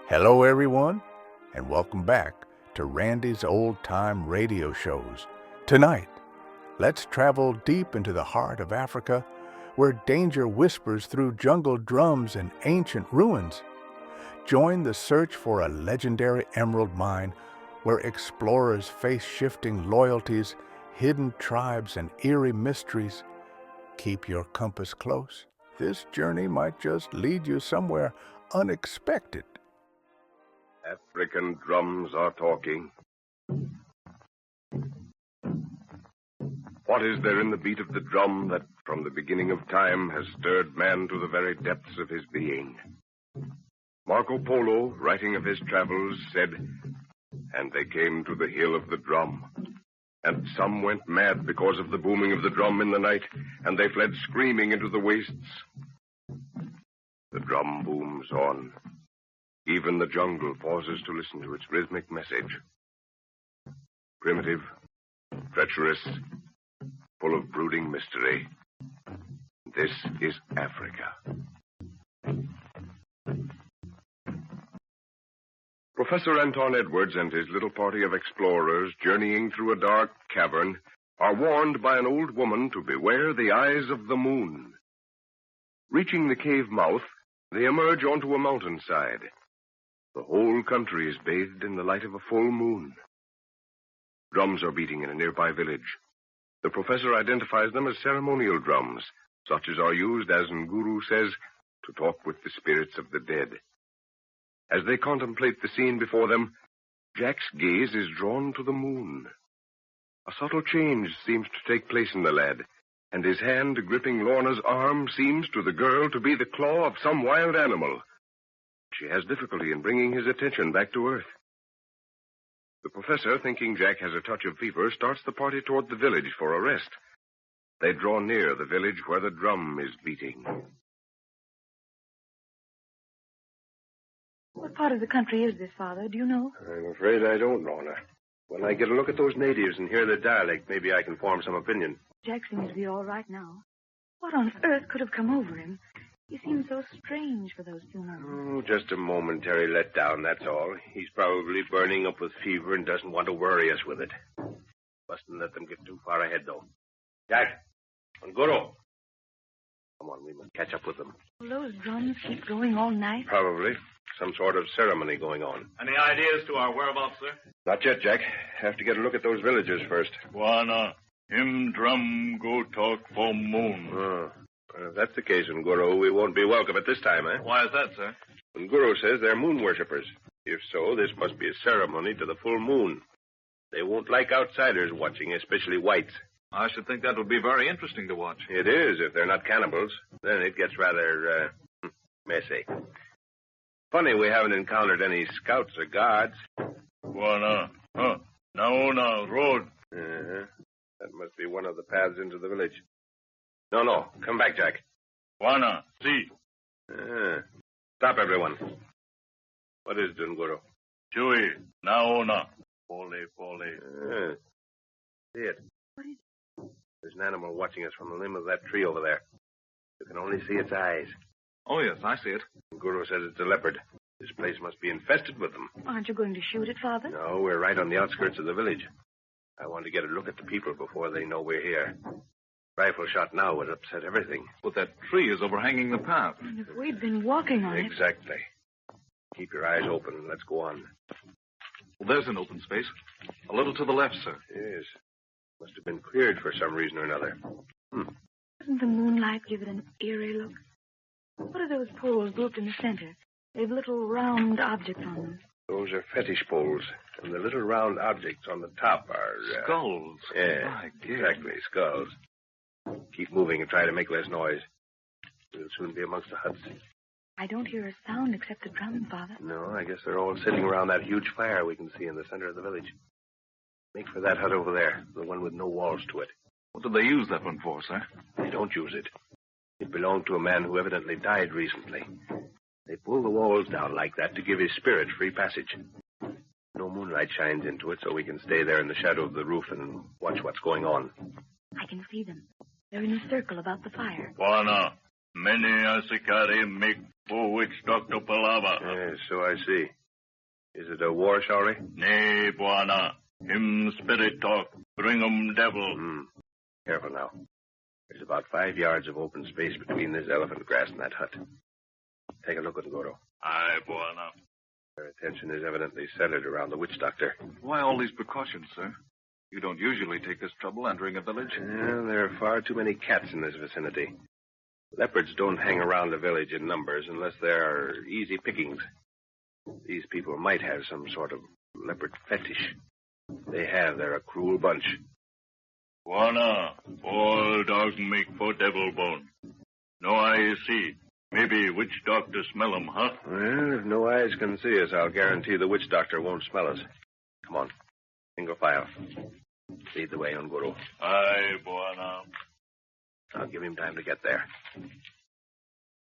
Hello, everyone, and welcome back to Randy's Old Time Radio Shows. Tonight, let's travel deep into the heart of Africa, where danger whispers through jungle drums and ancient ruins. Join the search for a legendary emerald mine, where explorers face shifting loyalties, hidden tribes, and eerie mysteries. Keep your compass close. This journey might just lead you somewhere unexpected. African drums are talking. What is there in the beat of the drum that, from the beginning of time, has stirred man to the very depths of his being? Marco Polo, writing of his travels, said, "And they came to the hill of the drum. And some went mad because of the booming of the drum in the night, and they fled screaming into the wastes." The drum booms on. Even the jungle pauses to listen to its rhythmic message. Primitive, treacherous, full of brooding mystery. This is Africa. Professor Anton Edwards and his little party of explorers journeying through a dark cavern are warned by an old woman to beware the eyes of the moon. Reaching the cave mouth, they emerge onto a mountainside. The whole country is bathed in the light of a full moon. Drums are beating in a nearby village. The professor identifies them as ceremonial drums, such as are used, as Nguru says, to talk with the spirits of the dead. As they contemplate the scene before them, Jack's gaze is drawn to the moon. A subtle change seems to take place in the lad, and his hand gripping Lorna's arm seems to the girl to be the claw of some wild animal. She has difficulty in bringing his attention back to earth. The professor, thinking Jack has a touch of fever, starts the party toward the village for a rest. They draw near the village where the drum is beating. What part of the country is this, Father? Do you know? I'm afraid I don't, Lorna. When I get a look at those natives and hear their dialect, maybe I can form some opinion. Jack seems to be all right now. What on earth could have come over him? He seemed so strange for those few moments. Oh, just a momentary letdown, that's all. He's probably burning up with fever and doesn't want to worry us with it. Mustn't let them get too far ahead, though. Jack, Ngoro. Come on, we must catch up with them. Will those drums keep going all night? Probably. Some sort of ceremony going on. Any ideas to our whereabouts, sir? Not yet, Jack. Have to get a look at those villagers first. Wana, him drum go talk for moon. Oh. If that's the case, Nguru, we won't be welcome at this time, eh? Why is that, sir? Nguru says they're moon worshippers. If so, this must be a ceremony to the full moon. They won't like outsiders watching, especially whites. I should think that would be very interesting to watch. It is, if they're not cannibals. Then it gets rather, messy. Funny we haven't encountered any scouts or guards. Wana, Naona road. Uh-huh. That must be one of the paths into the village. No. Come back, Jack. Wana, see. Stop, everyone. What is it, Nguru? Chui, Naona. Pole. See it. What is it? There's an animal watching us from the limb of that tree over there. You can only see its eyes. Oh, yes, I see it. Nguru says it's a leopard. This place must be infested with them. Aren't you going to shoot it, Father? No, we're right on the outskirts of the village. I want to get a look at the people before they know we're here. Rifle shot now would upset everything. But that tree is overhanging the path. And if we'd been walking on it... Exactly. Keep your eyes open and let's go on. Well, there's an open space. A little to the left, sir. Yes. Must have been cleared for some reason or another. Doesn't the moonlight give it an eerie look? What are those poles grouped in the center? They've little round objects on them. Those are fetish poles. And the little round objects on the top are... Skulls. Yeah, My dear. exactly, skulls. Keep moving and try to make less noise. We'll soon be amongst the huts. I don't hear a sound except the drum, Father. No, I guess they're all sitting around that huge fire we can see in the center of the village. Make for that hut over there, the one with no walls to it. What did they use that one for, sir? They don't use it. It belonged to a man who evidently died recently. They pull the walls down like that to give his spirit free passage. No moonlight shines into it, so we can stay there in the shadow of the roof and watch what's going on. I can see them. They're in a circle about the fire. Wana, many asikari make for witch Dr. Palava. Yes, so I see. Is it a war shawty? Nay, Buana. Him spirit talk. Bring 'em devil. Careful now. There's about 5 yards of open space between this elephant grass and that hut. Take a look at Ngoro. Aye, Buana. Their attention is evidently centered around the witch doctor. Why all these precautions, sir? You don't usually take this trouble entering a village. Well, there are far too many cats in this vicinity. Leopards don't hang around a village in numbers unless they are easy pickings. These people might have some sort of leopard fetish. They have. They're a cruel bunch. Buana, all dog make for devil bone. No eye see. Maybe witch doctor smell 'em, huh? Well, if no eyes can see us, I'll guarantee the witch doctor won't smell us. Come on. Single file. Lead the way, Nguru. Aye, Buana. I'll give him time to get there.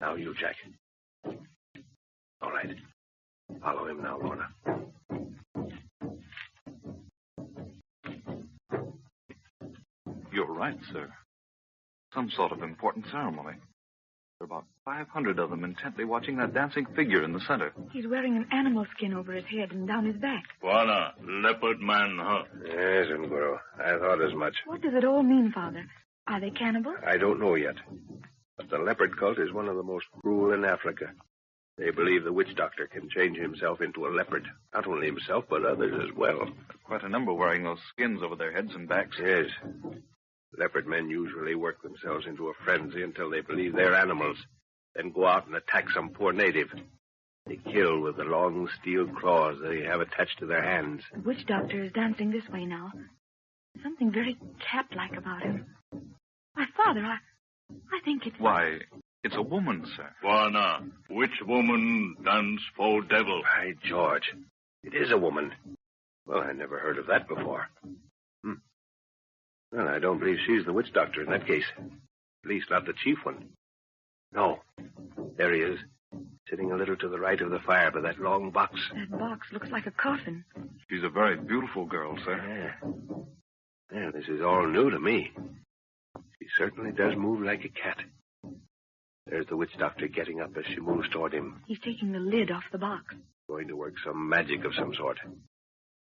Now you, Jack. All right. Follow him now, Lorna. You're right, sir. Some sort of important ceremony. There are about 500 of them intently watching that dancing figure in the center. He's wearing an animal skin over his head and down his back. Buana, leopard man, huh? Yes, Nguru. I thought as much. What does it all mean, Father? Are they cannibals? I don't know yet. But the leopard cult is one of the most cruel in Africa. They believe the witch doctor can change himself into a leopard. Not only himself, but others as well. Quite a number wearing those skins over their heads and backs. Yes. Leopard men usually work themselves into a frenzy until they believe they're animals, then go out and attack some poor native. They kill with the long steel claws they have attached to their hands. The witch doctor is dancing this way now. Something very cat-like about him. Why, Father, I think it's... Why, it's a woman, sir. Buana, which woman dance for devil? By George, it is a woman. Well, I never heard of that before. Well, I don't believe she's the witch doctor in that case. At least not the chief one. No. There he is, sitting a little to the right of the fire by that long box. That box looks like a coffin. She's a very beautiful girl, sir. Yeah, this is all new to me. She certainly does move like a cat. There's the witch doctor getting up as she moves toward him. He's taking the lid off the box. Going to work some magic of some sort.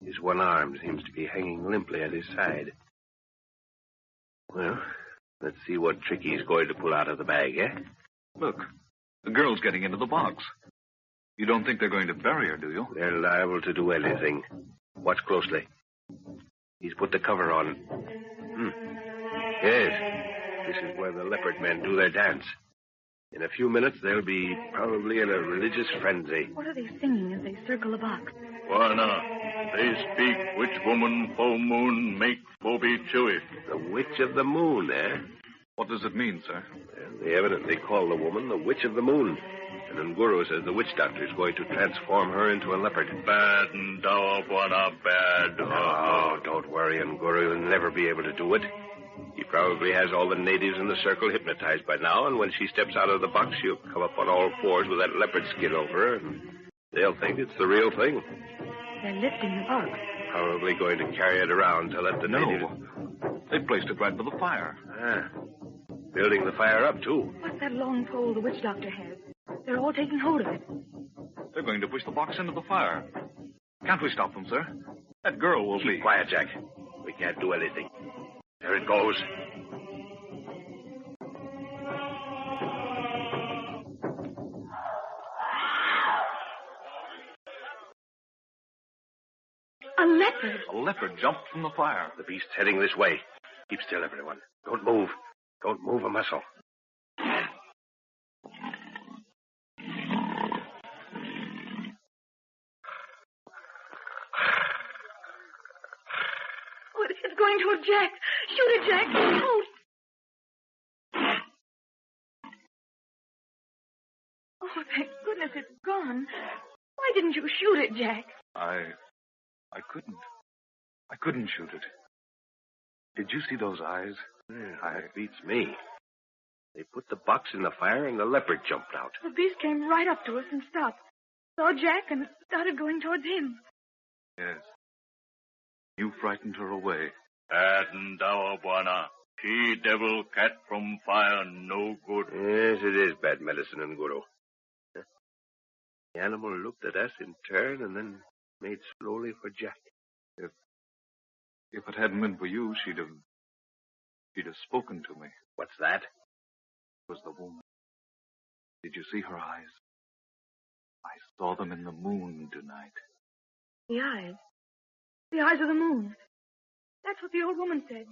His one arm seems to be hanging limply at his side. Well, let's see what trick he's going to pull out of the bag, eh? Look, the girl's getting into the box. You don't think they're going to bury her, do you? They're liable to do anything. Watch closely. He's put the cover on. Yes, this is where the leopard men do their dance. In a few minutes, they'll be probably in a religious frenzy. What are they singing as they circle the box? Buana, they speak which woman full moon make for be chewy. The Witch of the Moon, eh? What does it mean, sir? Well, they evidently call the woman the Witch of the Moon. And Nguru says the witch doctor is going to transform her into a leopard. Bad and dour, Buana, bad. Oh, don't worry, Nguru will never be able to do it. He probably has all the natives in the circle hypnotized by now, and when she steps out of the box, she'll come up on all fours with that leopard skin over her, and they'll think it's the real thing. They're lifting the box. Probably going to carry it around to let the natives... No. They placed it right by the fire. Building the fire up, too. What's that long pole the witch doctor has? They're all taking hold of it. They're going to push the box into the fire. Can't we stop them, sir? That girl will be... Keep quiet, Jack. We can't do anything. There it goes. A leopard. A leopard jumped from the fire. The beast's heading this way. Keep still, everyone. Don't move. Don't move a muscle. Oh, it's going toward Jack. Shoot it, Jack. Oh. Oh, thank goodness it's gone. Why didn't you shoot it, Jack? I couldn't. I couldn't shoot it. Did you see those eyes? It beats me. They put the box in the fire and the leopard jumped out. The beast came right up to us and stopped. Saw Jack and started going towards him. Yes. You frightened her away. Bad and dour, Buana. She devil cat from fire, no good. Yes, it is bad medicine, Nguru. The animal looked at us in turn and then made slowly for Jack. If it hadn't been for you, she'd have spoken to me. What's that? It was the woman. Did you see her eyes? I saw them in the moon tonight. The eyes. The eyes of the moon. That's what the old woman said.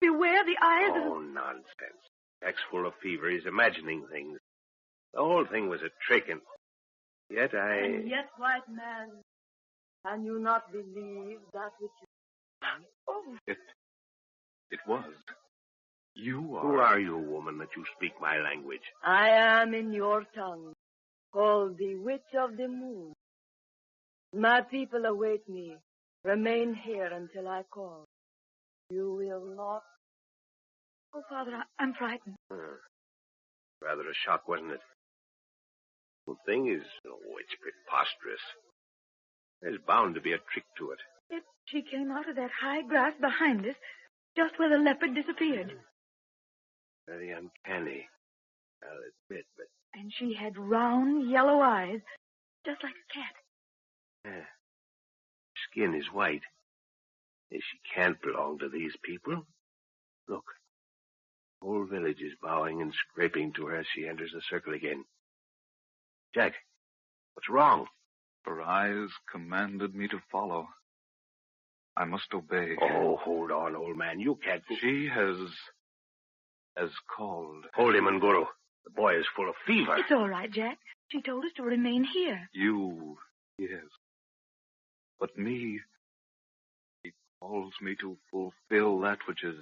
Beware the eyes of the... Oh, nonsense. Jack's full of fever. He's imagining things. The whole thing was a trick, and yet And yet, white man, can you not believe that which you... Oh, It was. You are... Who are you, woman, that you speak my language? I am in your tongue, called the Witch of the Moon. My people await me. Remain here until I call. You will not. oh, Father, I'm frightened. Rather a shock, wasn't it? The thing is, it's preposterous. There's bound to be a trick to it. Yet she came out of that high grass behind us, just where the leopard disappeared. Very uncanny, I'll admit, but... And she had round, yellow eyes, just like a cat. Yeah. Skin is white. She can't belong to these people. Look. The whole village is bowing and scraping to her as she enters the circle again. Jack, what's wrong? Her eyes commanded me to follow. I must obey. Oh, hold on, old man. You can't... She has called. Hold him, Nguru. The boy is full of fever. It's all right, Jack. She told us to remain here. You, yes. But me, he calls me to fulfill that which is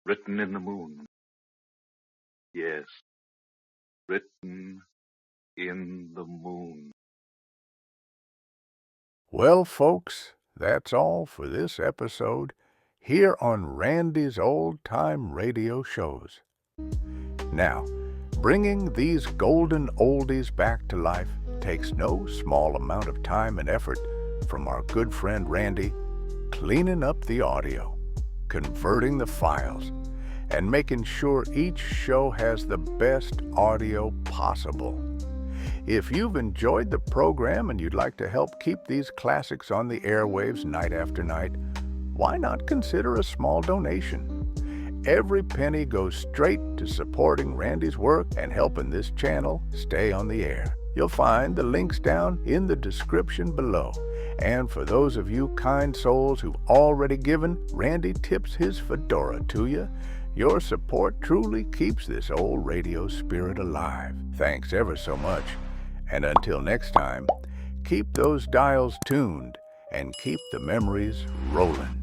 written in the moon. Yes, written in the moon. Well, folks, that's all for this episode here on Randy's Old Time Radio Shows. Now, bringing these golden oldies back to life takes no small amount of time and effort from our good friend Randy, cleaning up the audio, converting the files, and making sure each show has the best audio possible. If you've enjoyed the program and you'd like to help keep these classics on the airwaves night after night, why not consider a small donation? Every penny goes straight to supporting Randy's work and helping this channel stay on the air. You'll find the links down in the description below. And for those of you kind souls who've already given, Randy tips his fedora to you. Your support truly keeps this old radio spirit alive. Thanks ever so much. And until next time, keep those dials tuned and keep the memories rolling.